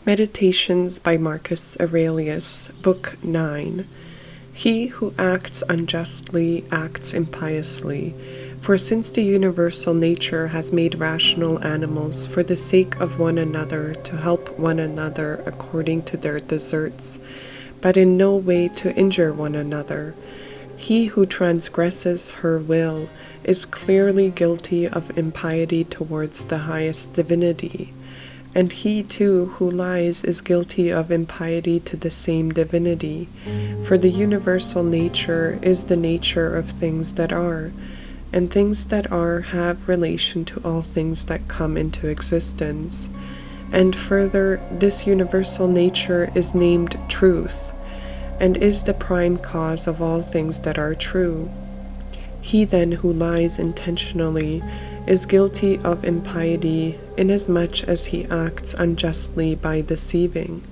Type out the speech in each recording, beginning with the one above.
Meditations by Marcus Aurelius, Book 9. He who acts unjustly acts impiously, for since the universal nature has made rational animals for the sake of one another to help one another according to their deserts, but in no way to injure one another, he who transgresses her will is clearly guilty of impiety towards the highest divinity. And he too who lies is guilty of impiety to the same divinity, for the universal nature is the nature of things that are, and things that are have relation to all things that come into existence. And further, this universal nature is named truth, and is the prime cause of all things that are true. He then who lies intentionally is guilty of impiety inasmuch as he acts unjustly by deceiving,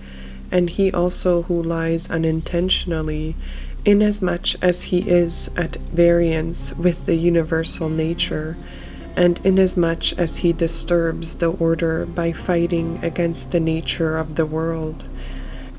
and he also who lies unintentionally inasmuch as he is at variance with the universal nature, and inasmuch as he disturbs the order by fighting against the nature of the world.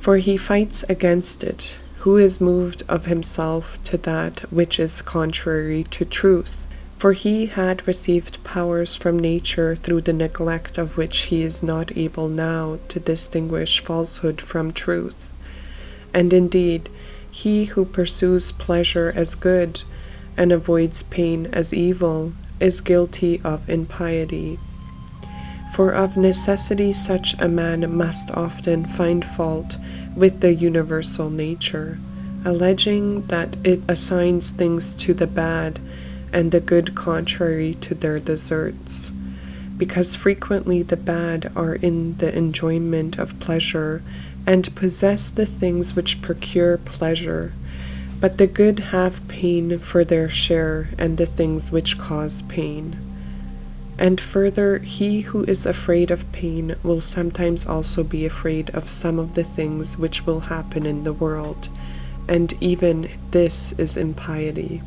For he fights against it, who is moved of himself to that which is contrary to truth. For he had received powers from nature through the neglect of which he is not able now to distinguish falsehood from truth. And indeed, he who pursues pleasure as good and avoids pain as evil is guilty of impiety. For of necessity such a man must often find fault with the universal nature, alleging that it assigns things to the bad and the good contrary to their deserts, because frequently the bad are in the enjoyment of pleasure and possess the things which procure pleasure, but the good have pain for their share and the things which cause pain. And further, he who is afraid of pain will sometimes also be afraid of some of the things which will happen in the world, and even this is impiety.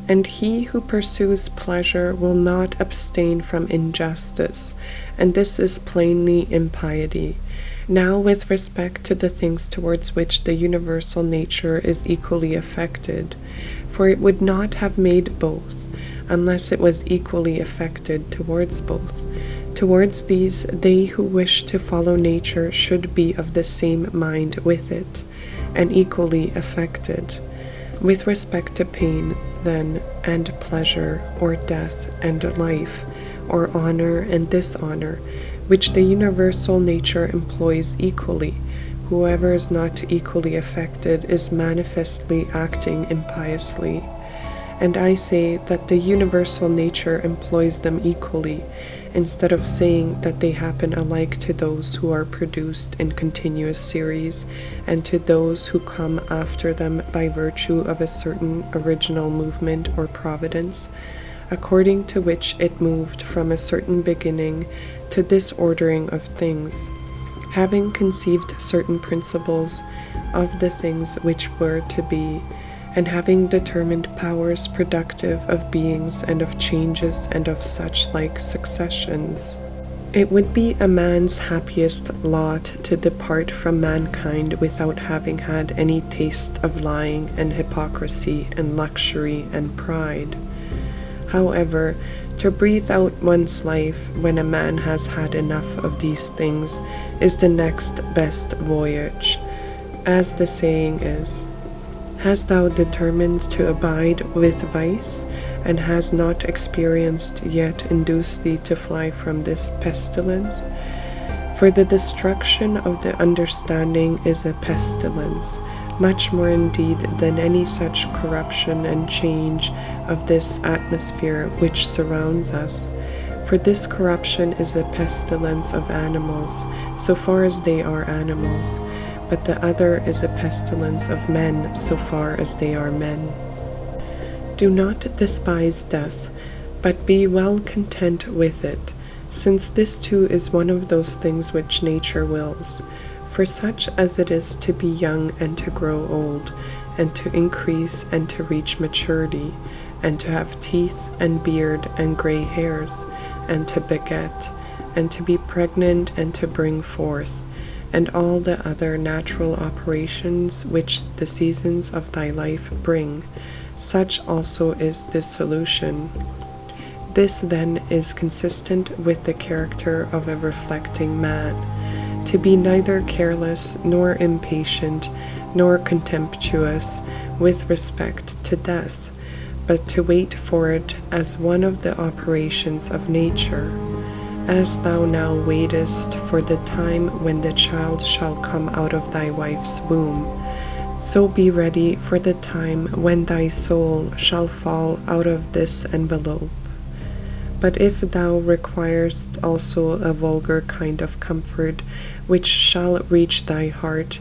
And he who pursues pleasure will not abstain from injustice, and this is plainly impiety. Now with respect to the things towards which the universal nature is equally affected, for it would not have made both, unless it was equally affected towards both. Towards these, they who wish to follow nature should be of the same mind with it, and equally affected. With respect to pain, then, and pleasure, or death and life, or honor and dishonor, which the universal nature employs equally, whoever is not equally affected is manifestly acting impiously. And I say that the universal nature employs them equally, instead of saying that they happen alike to those who are produced in continuous series, and to those who come after them by virtue of a certain original movement or providence, according to which it moved from a certain beginning to this ordering of things, having conceived certain principles of the things which were to be, and having determined powers productive of beings and of changes and of such like successions. It would be a man's happiest lot to depart from mankind without having had any taste of lying and hypocrisy and luxury and pride. However, to breathe out one's life when a man has had enough of these things is the next best voyage, as the saying is. Hast thou determined to abide with vice, and has not experienced yet induced thee to fly from this pestilence? For the destruction of the understanding is a pestilence, much more indeed than any such corruption and change of this atmosphere which surrounds us. For this corruption is a pestilence of animals, so far as they are animals, but the other is a pestilence of men so far as they are men. Do not despise death, but be well content with it, since this too is one of those things which nature wills. For such as it is to be young and to grow old, and to increase and to reach maturity, and to have teeth and beard and gray hairs, and to beget, and to be pregnant and to bring forth, and all the other natural operations which the seasons of thy life bring, such also is this solution. This then is consistent with the character of a reflecting man, to be neither careless nor impatient nor contemptuous with respect to death, but to wait for it as one of the operations of nature, as thou now waitest for the time when the child shall come out of thy wife's womb. So be ready for the time when thy soul shall fall out of this envelope. But if thou requirest also a vulgar kind of comfort which shall reach thy heart,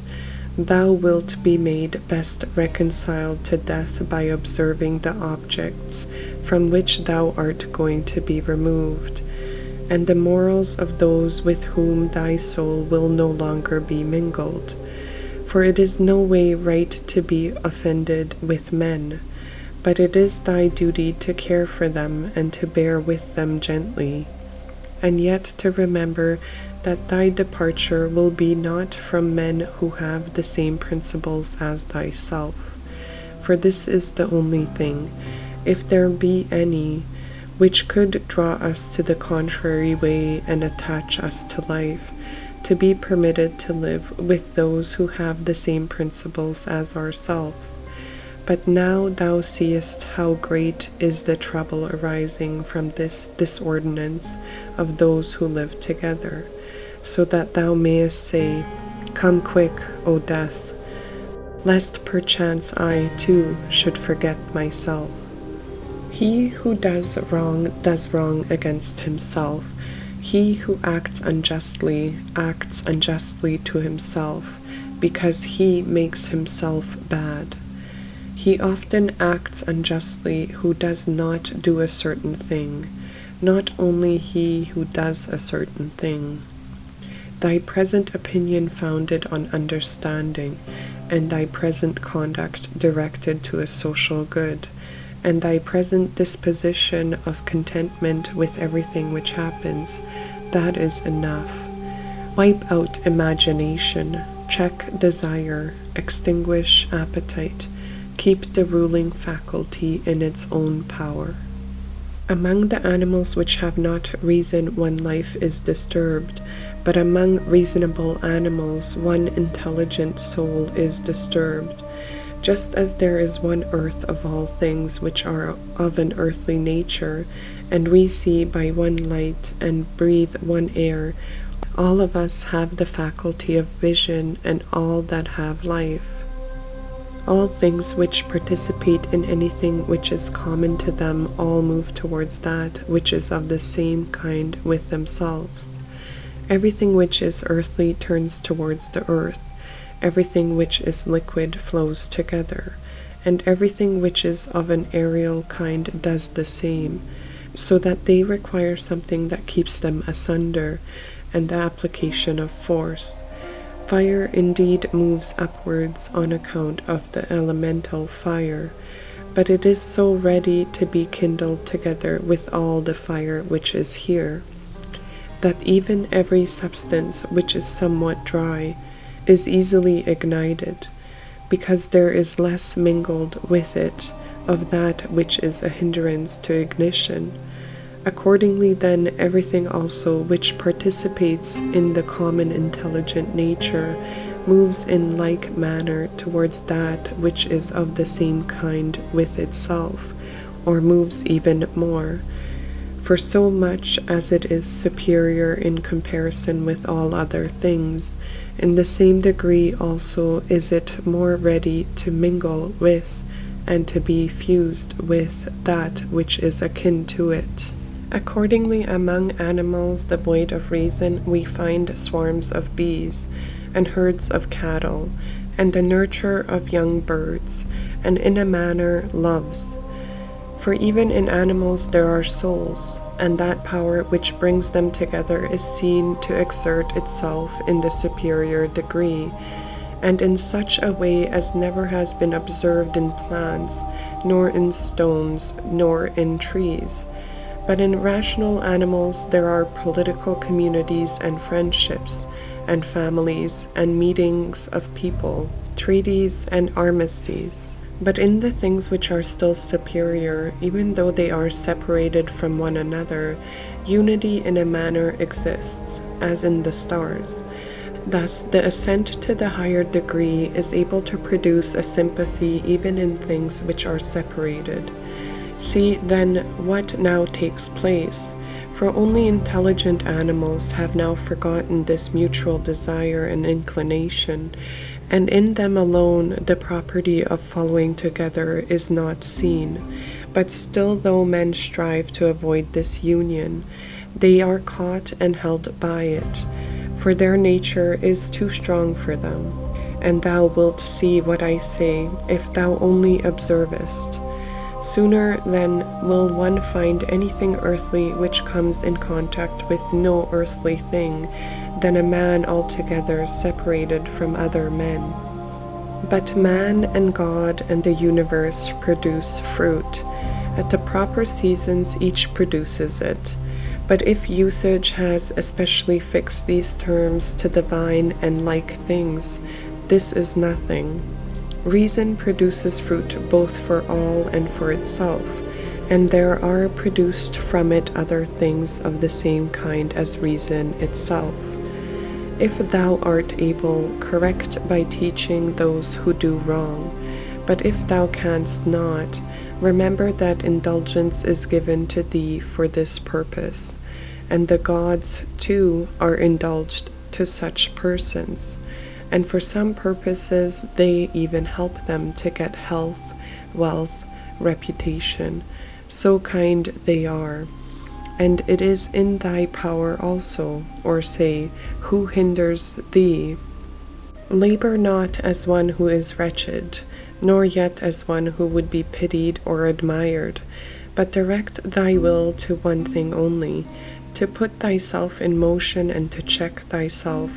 thou wilt be made best reconciled to death by observing the objects from which thou art going to be removed, and the morals of those with whom thy soul will no longer be mingled. For it is no way right to be offended with men, but it is thy duty to care for them and to bear with them gently, and yet to remember that thy departure will be not from men who have the same principles as thyself. For this is the only thing, if there be any, which could draw us to the contrary way and attach us to life, to be permitted to live with those who have the same principles as ourselves. But now thou seest how great is the trouble arising from this disordinance of those who live together, so that thou mayest say, Come quick, O death, lest perchance I too should forget myself. He who does wrong against himself. He who acts unjustly to himself, because he makes himself bad. He often acts unjustly who does not do a certain thing, not only he who does a certain thing. Thy present opinion founded on understanding, and thy present conduct directed to a social good, and thy present disposition of contentment with everything which happens, that is enough. Wipe out imagination, check desire, extinguish appetite, keep the ruling faculty in its own power. Among the animals which have not reason, one life is disturbed, but among reasonable animals one intelligent soul is disturbed. Just as there is one earth of all things which are of an earthly nature, and we see by one light and breathe one air, all of us have the faculty of vision, and all that have life. All things which participate in anything which is common to them all move towards that which is of the same kind with themselves. Everything which is earthly turns towards the earth. Everything which is liquid flows together, and everything which is of an aerial kind does the same, so that they require something that keeps them asunder, and the application of force. Fire indeed moves upwards on account of the elemental fire, but it is so ready to be kindled together with all the fire which is here, that even every substance which is somewhat dry is easily ignited, because there is less mingled with it of that which is a hindrance to ignition. Accordingly then, everything also which participates in the common intelligent nature moves in like manner towards that which is of the same kind with itself, or moves even more, for so much as it is superior in comparison with all other things, in the same degree also is it more ready to mingle with and to be fused with that which is akin to it. Accordingly, among animals devoid of reason we find swarms of bees, and herds of cattle, and the nurture of young birds, and in a manner loves. For even in animals there are souls, and that power which brings them together is seen to exert itself in the superior degree, and in such a way as never has been observed in plants, nor in stones, nor in trees. But in rational animals there are political communities and friendships, and families and meetings of people, treaties and armistices. But in the things which are still superior, even though they are separated from one another, unity in a manner exists, as in the stars. Thus, the ascent to the higher degree is able to produce a sympathy even in things which are separated. See, then, what now takes place, for only intelligent animals have now forgotten this mutual desire and inclination, and in them alone the property of following together is not seen. But still, though men strive to avoid this union, they are caught and held by it, for their nature is too strong for them. And thou wilt see what I say, if thou only observest. Sooner then will one find anything earthly which comes in contact with no earthly thing, than a man altogether separated from other men. But man and God and the universe produce fruit. At the proper seasons each produces it. But if usage has especially fixed these terms to divine and like things, this is nothing. Reason produces fruit both for all and for itself, and there are produced from it other things of the same kind as reason itself. If thou art able, correct by teaching those who do wrong. But if thou canst not, remember that indulgence is given to thee for this purpose, and the gods, too, are indulged to such persons, and for some purposes they even help them to get health, wealth, reputation, so kind they are. And it is in thy power also, or say, who hinders thee? Labor not as one who is wretched, nor yet as one who would be pitied or admired, but direct thy will to one thing only, to put thyself in motion and to check thyself,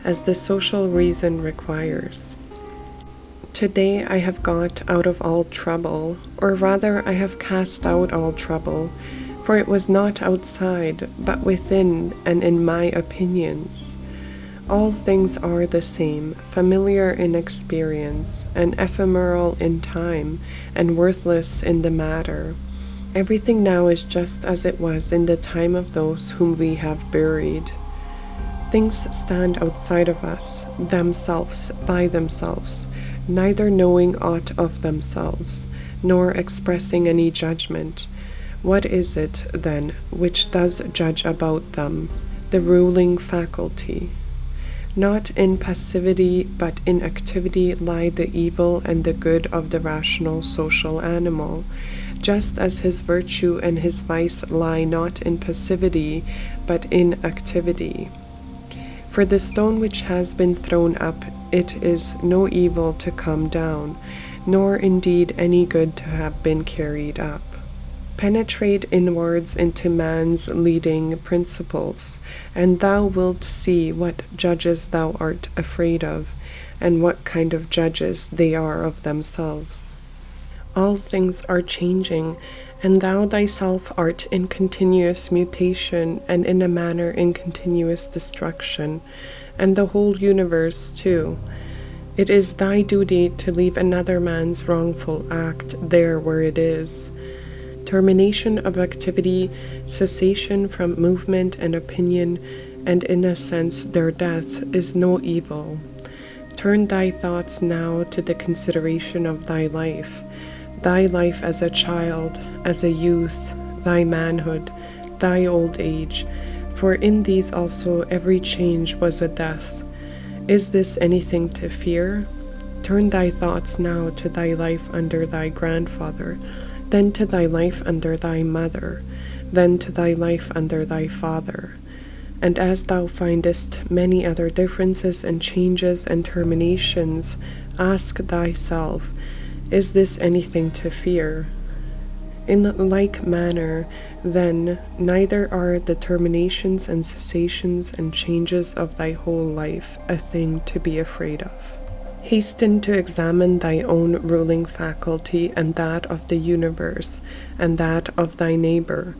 as the social reason requires. Today I have got out of all trouble, or rather I have cast out all trouble, for it was not outside, but within and in my opinions. All things are the same, familiar in experience, and ephemeral in time, and worthless in the matter. Everything now is just as it was in the time of those whom we have buried. Things stand outside of us, themselves, by themselves, neither knowing aught of themselves, nor expressing any judgment. What is it, then, which does judge about them? The ruling faculty. Not in passivity, but in activity lie the evil and the good of the rational social animal, just as his virtue and his vice lie not in passivity, but in activity. For the stone which has been thrown up, it is no evil to come down, nor indeed any good to have been carried up. Penetrate inwards into man's leading principles, and thou wilt see what judges thou art afraid of, and what kind of judges they are of themselves. All things are changing, and thou thyself art in continuous mutation, and in a manner in continuous destruction, and the whole universe too. It is thy duty to leave another man's wrongful act there where it is. Termination of activity, cessation from movement and opinion, and in a sense their death, is no evil. Turn thy thoughts now to the consideration of thy life as a child, as a youth, thy manhood, thy old age, for in these also every change was a death. Is this anything to fear? Turn thy thoughts now to thy life under thy grandfather, then to thy life under thy mother, then to thy life under thy father. And as thou findest many other differences and changes and terminations, ask thyself, is this anything to fear? In like manner, then, neither are the terminations and cessations and changes of thy whole life a thing to be afraid of. Hasten to examine thy own ruling faculty and that of the universe, and that of thy neighbor,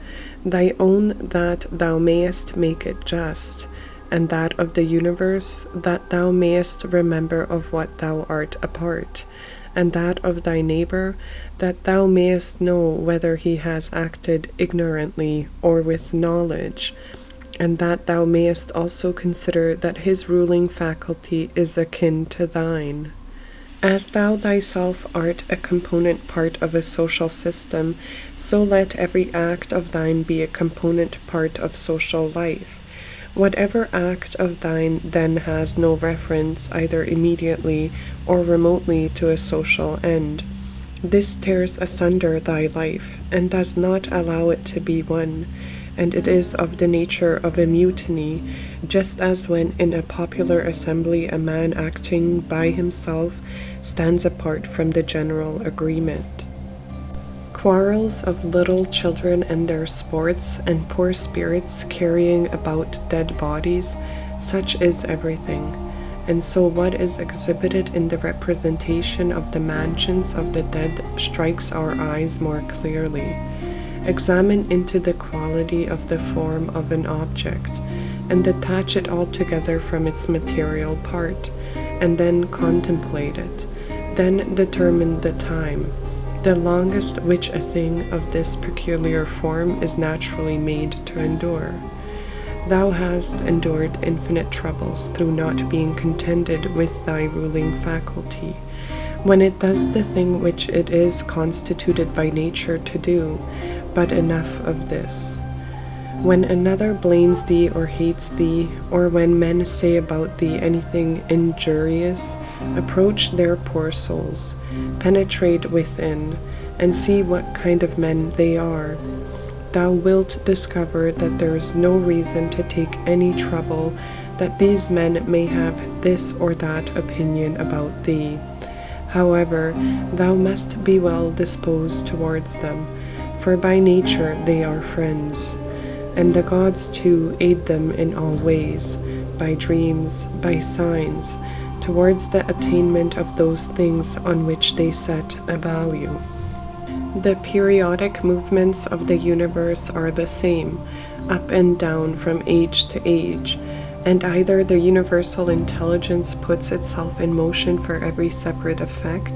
thy own, that thou mayest make it just, and that of the universe, that thou mayest remember of what thou art a part, and that of thy neighbor, that thou mayest know whether he has acted ignorantly or with knowledge, and that thou mayest also consider that his ruling faculty is akin to thine. As thou thyself art a component part of a social system, so let every act of thine be a component part of social life. Whatever act of thine then has no reference either immediately or remotely to a social end. This tears asunder thy life, and does not allow it to be one, and it is of the nature of a mutiny, just as when in a popular assembly a man acting by himself stands apart from the general agreement. Quarrels of little children and their sports, and poor spirits carrying about dead bodies, such is everything. And so what is exhibited in the representation of the mansions of the dead strikes our eyes more clearly. Examine into the quality of the form of an object, and detach it altogether from its material part, and then contemplate it. Then determine the time, the longest which a thing of this peculiar form is naturally made to endure. Thou hast endured infinite troubles through not being contented with thy ruling faculty, when it does the thing which it is constituted by nature to do. But enough of this. When another blames thee or hates thee, or when men say about thee anything injurious, approach their poor souls, penetrate within, and see what kind of men they are. Thou wilt discover that there is no reason to take any trouble that these men may have this or that opinion about thee. However, thou must be well disposed towards them, for by nature they are friends, and the gods too aid them in all ways, by dreams, by signs, towards the attainment of those things on which they set a value. The periodic movements of the universe are the same, up and down from age to age, and either the universal intelligence puts itself in motion for every separate effect,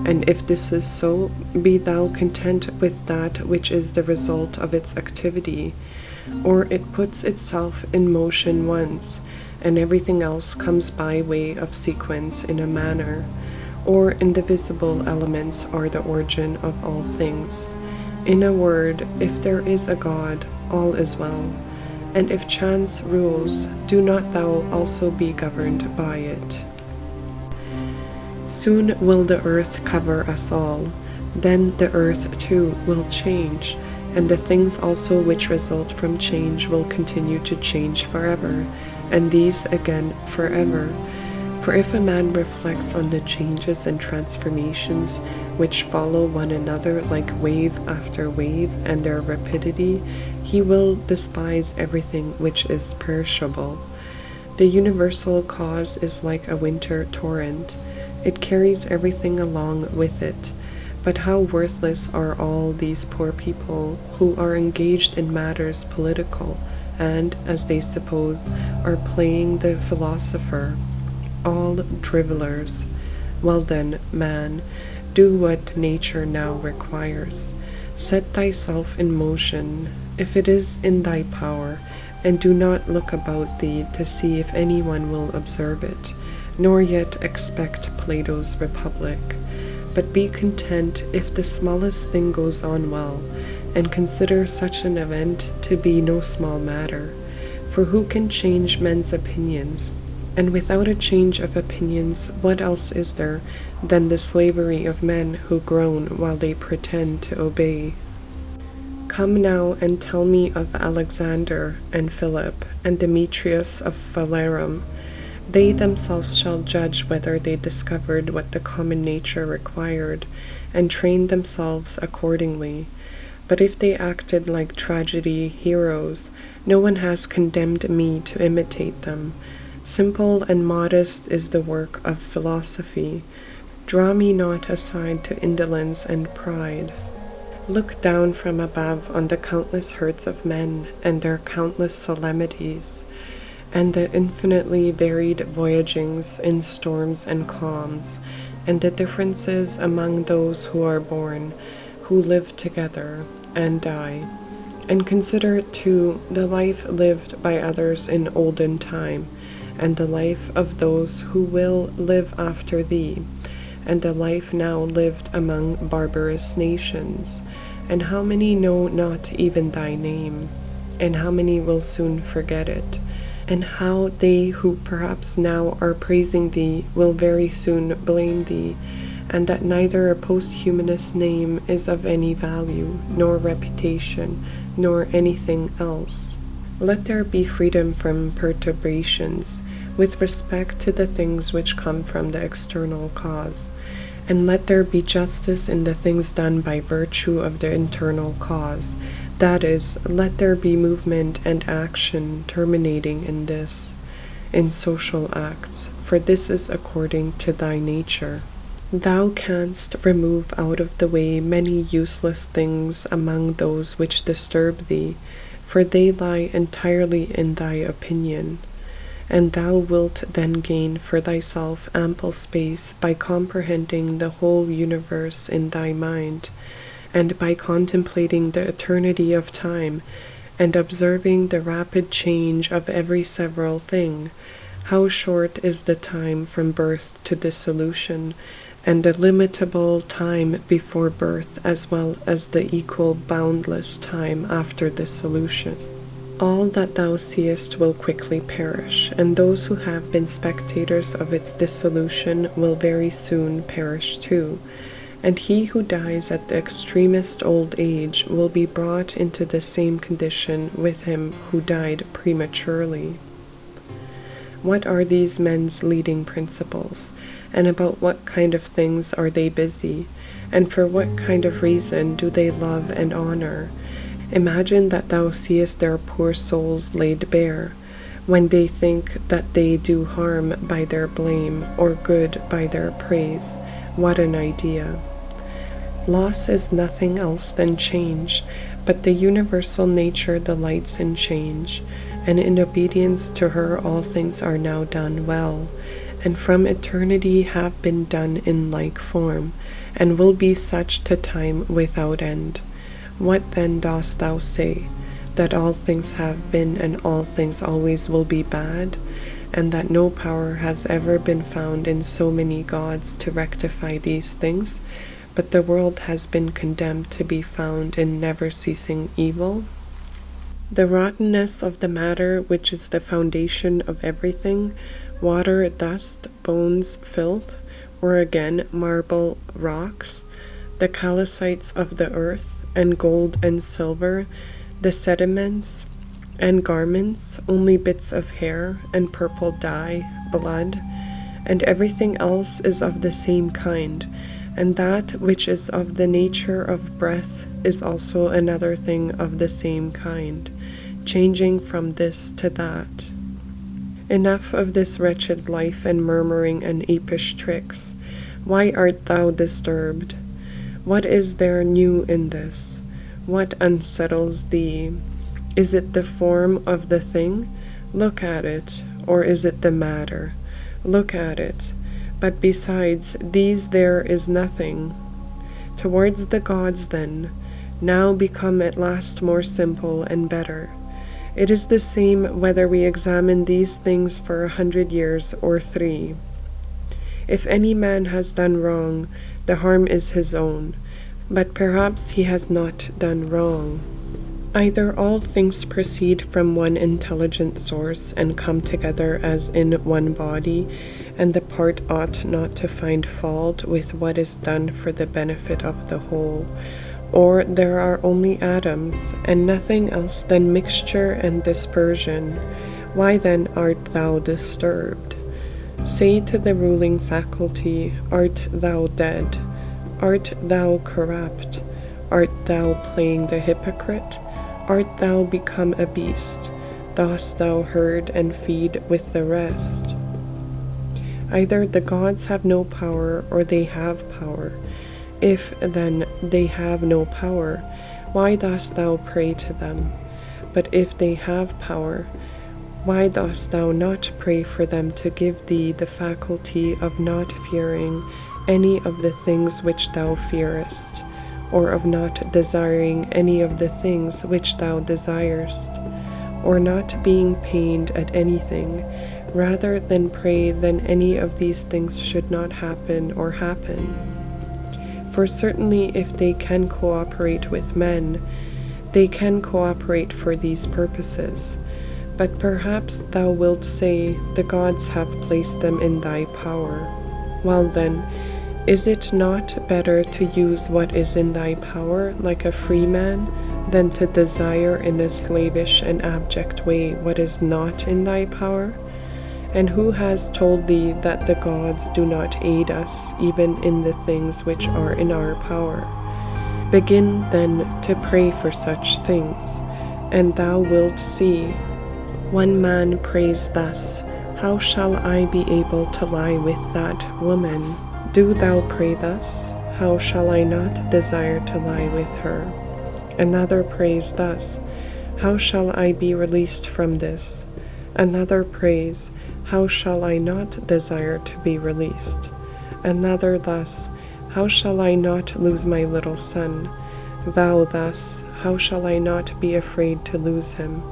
and if this is so, be thou content with that which is the result of its activity, or it puts itself in motion once, and everything else comes by way of sequence in a manner, or indivisible elements are the origin of all things. In a word, if there is a God, all is well, and if chance rules, do not thou also be governed by it. Soon will the earth cover us all, then the earth too will change, and the things also which result from change will continue to change forever, and these again forever. For if a man reflects on the changes and transformations which follow one another like wave after wave and their rapidity, he will despise everything which is perishable. The universal cause is like a winter torrent. It carries everything along with it. But how worthless are all these poor people who are engaged in matters political, and, as they suppose, are playing the philosopher. All drivellers. Well then, man, do what nature now requires. Set thyself in motion, if it is in thy power, and do not look about thee to see if anyone will observe it, nor yet expect Plato's Republic. But be content if the smallest thing goes on well, and consider such an event to be no small matter. For who can change men's opinions? And without a change of opinions, what else is there than the slavery of men who groan while they pretend to obey? Come now and tell me of Alexander and Philip and Demetrius of Phalerum. They themselves shall judge whether they discovered what the common nature required, and trained themselves accordingly. But if they acted like tragedy heroes, no one has condemned me to imitate them. Simple and modest is the work of philosophy. Draw me not aside to indolence and pride. Look down from above on the countless herds of men and their countless solemnities, and the infinitely varied voyagings in storms and calms, and the differences among those who are born, who live together, and die. And consider, too, the life lived by others in olden time, and the life of those who will live after thee, and the life now lived among barbarous nations. And how many know not even thy name, and how many will soon forget it, and how they who perhaps now are praising thee will very soon blame thee, and that neither a posthumanous name is of any value, nor reputation, nor anything else. Let there be freedom from perturbations, with respect to the things which come from the external cause, and let there be justice in the things done by virtue of the internal cause. That is, let there be movement and action terminating in this, in social acts, for this is according to thy nature. Thou canst remove out of the way many useless things among those which disturb thee, for they lie entirely in thy opinion. And thou wilt then gain for thyself ample space by comprehending the whole universe in thy mind, and by contemplating the eternity of time, and observing the rapid change of every several thing, how short is the time from birth to dissolution, and the limitable time before birth, as well as the equal boundless time after dissolution. All that thou seest will quickly perish, and those who have been spectators of its dissolution will very soon perish too, and he who dies at the extremest old age will be brought into the same condition with him who died prematurely. What are these men's leading principles, and about what kind of things are they busy, and for what kind of reason do they love and honor? Imagine that thou seest their poor souls laid bare, when they think that they do harm by their blame, or good by their praise. What an idea! Loss is nothing else than change, but the universal nature delights in change, and in obedience to her all things are now done well, and from eternity have been done in like form, and will be such to time without end. What then dost thou say? That all things have been and all things always will be bad, and that no power has ever been found in so many gods to rectify these things, but the world has been condemned to be found in never-ceasing evil? The rottenness of the matter, which is the foundation of everything, water, dust, bones, filth, or again marble, rocks, the calcites of the earth, and gold and silver, the sediments and garments, only bits of hair and purple dye, blood, and everything else is of the same kind, and that which is of the nature of breath is also another thing of the same kind, changing from this to that. Enough of this wretched life and murmuring and apish tricks. Why art thou disturbed? What is there new in this? What unsettles thee? Is it the form of the thing? Look at it. Or is it the matter? Look at it. But besides these there is nothing. Towards the gods, then, now become at last more simple and better. It is the same whether we examine these things for 100 years or 3. If any man has done wrong, the harm is his own, but perhaps he has not done wrong. Either all things proceed from one intelligent source and come together as in one body, and the part ought not to find fault with what is done for the benefit of the whole, or there are only atoms, and nothing else than mixture and dispersion. Why then art thou disturbed? Say to the ruling faculty, art thou dead? Art thou corrupt? Art thou playing the hypocrite? Art thou become a beast? Dost thou herd and feed with the rest? Either the gods have no power, or they have power. If, then, they have no power, why dost thou pray to them? But if they have power, Why dost thou not pray for them to give thee the faculty of not fearing any of the things which thou fearest, or of not desiring any of the things which thou desirest, or not being pained at anything, rather than pray that any of these things should not happen or happen? For certainly if they can cooperate with men, they can cooperate for these purposes. But perhaps thou wilt say, the gods have placed them in thy power. Well then, is it not better to use what is in thy power like a free man, than to desire in a slavish and abject way what is not in thy power? And who has told thee that the gods do not aid us, even in the things which are in our power? Begin then to pray for such things, and thou wilt see. One man prays thus, how shall I be able to lie with that woman? Do thou pray thus, how shall I not desire to lie with her? Another prays thus, how shall I be released from this? Another prays, how shall I not desire to be released? Another thus, how shall I not lose my little son? Thou thus, how shall I not be afraid to lose him?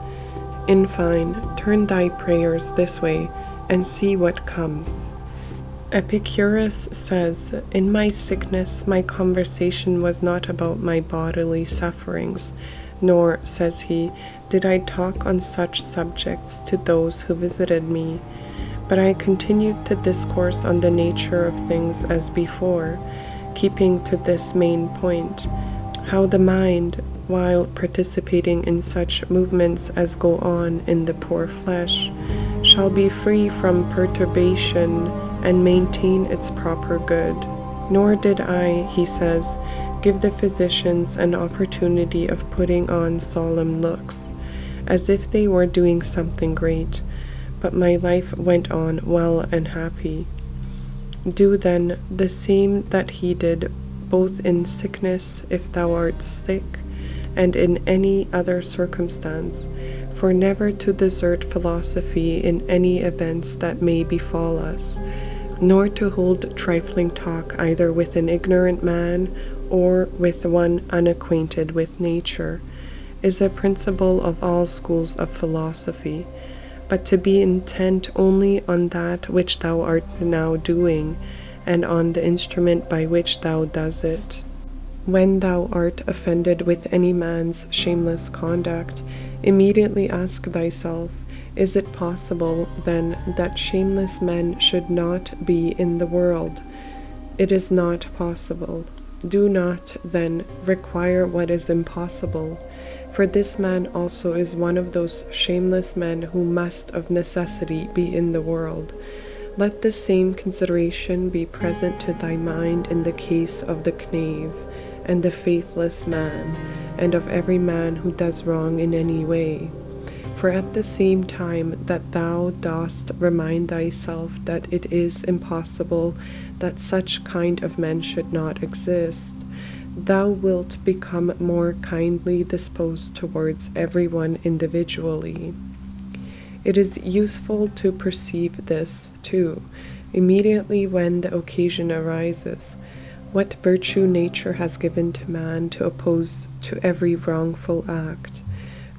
In fine, turn thy prayers this way, and see what comes. Epicurus says, in my sickness my conversation was not about my bodily sufferings, nor, says he, did I talk on such subjects to those who visited me, but I continued to discourse on the nature of things as before, keeping to this main point, how the mind, while participating in such movements as go on in the poor flesh, shall be free from perturbation and maintain its proper good. Nor did I, he says, give the physicians an opportunity of putting on solemn looks, as if they were doing something great, but my life went on well and happy. Do then the same that he did, both in sickness, if thou art sick, and in any other circumstance, for never to desert philosophy in any events that may befall us, nor to hold trifling talk either with an ignorant man or with one unacquainted with nature, is a principle of all schools of philosophy, but to be intent only on that which thou art now doing, and on the instrument by which thou does it. When thou art offended with any man's shameless conduct, immediately ask thyself, is it possible, then, that shameless men should not be in the world? It is not possible. Do not, then, require what is impossible, for this man also is one of those shameless men who must of necessity be in the world. Let the same consideration be present to thy mind in the case of the knave, and the faithless man, and of every man who does wrong in any way. For at the same time that thou dost remind thyself that it is impossible that such kind of men should not exist, thou wilt become more kindly disposed towards everyone individually. It is useful to perceive this, too, immediately when the occasion arises, what virtue nature has given to man to oppose to every wrongful act.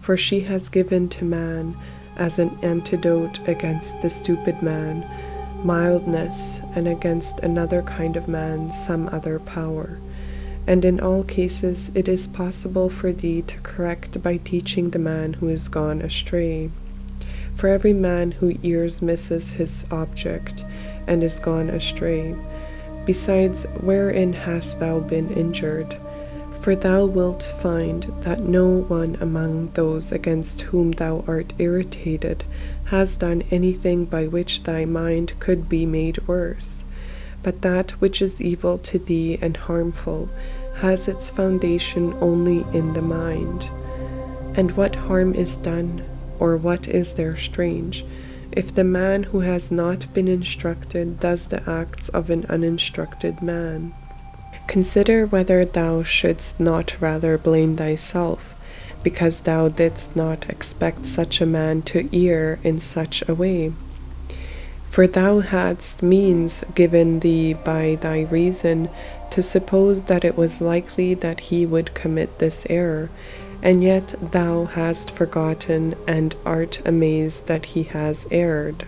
For she has given to man, as an antidote against the stupid man, mildness, and against another kind of man some other power. And in all cases it is possible for thee to correct by teaching the man who is gone astray. For every man who errs misses his object, and is gone astray. Besides, wherein hast thou been injured? For thou wilt find that no one among those against whom thou art irritated has done anything by which thy mind could be made worse, but that which is evil to thee and harmful has its foundation only in the mind. And what harm is done, or what is there strange, if the man who has not been instructed does the acts of an uninstructed man? Consider whether thou shouldst not rather blame thyself, because thou didst not expect such a man to err in such a way. For thou hadst means given thee by thy reason to suppose that it was likely that he would commit this error, and yet thou hast forgotten and art amazed that he has erred.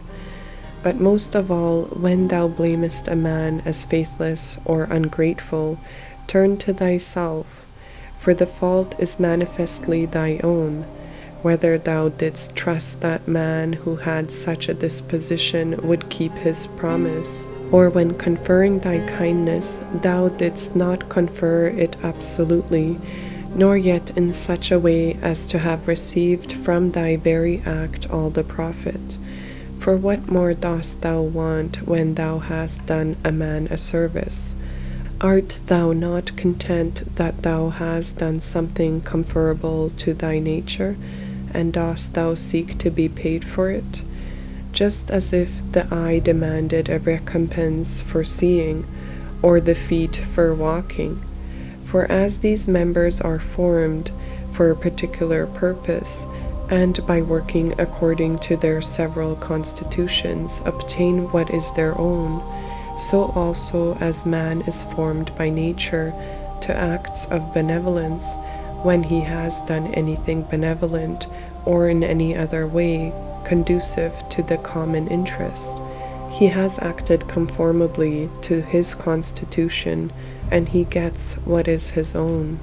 But most of all, when thou blamest a man as faithless or ungrateful, turn to thyself, for the fault is manifestly thy own, whether thou didst trust that man who had such a disposition would keep his promise, or when conferring thy kindness thou didst not confer it absolutely, nor yet in such a way as to have received from thy very act all the profit. For what more dost thou want when thou hast done a man a service? Art thou not content that thou hast done something conferable to thy nature, and dost thou seek to be paid for it? Just as if the eye demanded a recompense for seeing, or the feet for walking. For as these members are formed for a particular purpose, and by working according to their several constitutions obtain what is their own, so also as man is formed by nature to acts of benevolence, when he has done anything benevolent, or in any other way conducive to the common interest, he has acted conformably to his constitution, and he gets what is his own.